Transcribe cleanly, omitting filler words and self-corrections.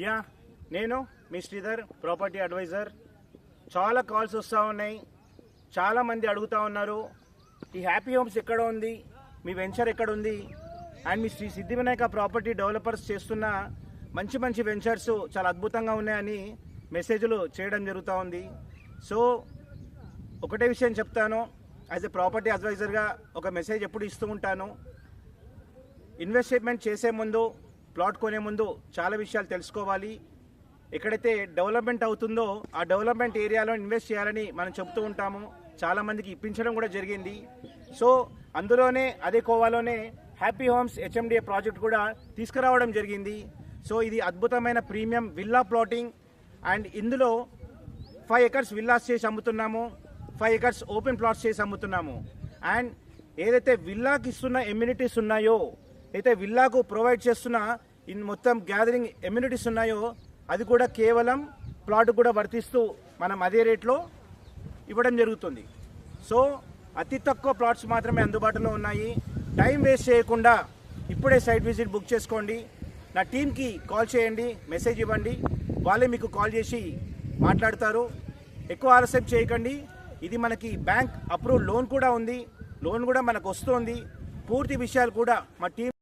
Yeah నేను మీ Sridhar property advisor. చాలా calls వస్తూ ఉన్నాయి, చాలామంది అడుగుతూ ఉన్నారు ఈ హ్యాపీ హోమ్స్ ఎక్కడ ఉంది, మీ వెంచర్ ఎక్కడ ఉంది, అండ్ మీ శ్రీ సిద్ధివినాయక ప్రాపర్టీ డెవలపర్స్ చేస్తున్న మంచి మంచి వెంచర్స్ చాలా అద్భుతంగా ఉన్నాయని మెసేజ్లు చేయడం జరుగుతూ ఉంది. సో ఒకటే విషయం చెప్తాను, యాజ్ ఎ ప్రాపర్టీ అడ్వైజర్గా ఒక మెసేజ్ ఎప్పుడు ఇస్తూ ఉంటాను. ఇన్వెస్ట్మెంట్ చేసే ముందు, ప్లాట్ కొనే ముందు చాలా విషయాలు తెలుసుకోవాలి. ఎక్కడైతే డెవలప్మెంట్ అవుతుందో ఆ డెవలప్మెంట్ ఏరియాలో ఇన్వెస్ట్ చేయాలని మనం చెబుతూ ఉంటాము, చాలామందికి ఇప్పించడం కూడా జరిగింది. సో అందులోనే అదే కోవాలోనే హ్యాపీ హోమ్స్ హెచ్ఎండిఏ ప్రాజెక్ట్ కూడా తీసుకురావడం జరిగింది. సో ఇది అద్భుతమైన ప్రీమియం విల్లా ప్లాటింగ్, అండ్ ఇందులో 5 acres విల్లాస్ చేసి అమ్ముతున్నాము, 5 acres ఓపెన్ ప్లాట్స్ చేసి అమ్ముతున్నాము. అండ్ ఏదైతే విల్లాకి ఇస్తున్న ఎమ్యూనిటీస్ ఉన్నాయో, అయితే విల్లాకు ప్రొవైడ్ చేస్తున్న మొత్తం గ్యాదరింగ్ ఎమ్యూనిటీస్ ఉన్నాయో అది కూడా కేవలం ప్లాట్ కూడా వర్తిస్తూ మనం అదే రేట్లో ఇవ్వడం జరుగుతుంది. సో అతి తక్కువ ప్లాట్స్ మాత్రమే అందుబాటులో ఉన్నాయి. టైం వేస్ట్ చేయకుండా ఇప్పుడే సైట్ విజిట్ బుక్ చేసుకోండి. నా టీంకి కాల్ చేయండి, మెసేజ్ ఇవ్వండి, వాళ్ళే మీకు కాల్ చేసి మాట్లాడతారు. ఎక్కువ ఆలస్యం చేయకండి. ఇది మనకి బ్యాంక్ అప్రూవ్ లోన్ కూడా ఉంది, లోన్ కూడా మనకు వస్తుంది. పూర్తి విషయాలు కూడా మా టీం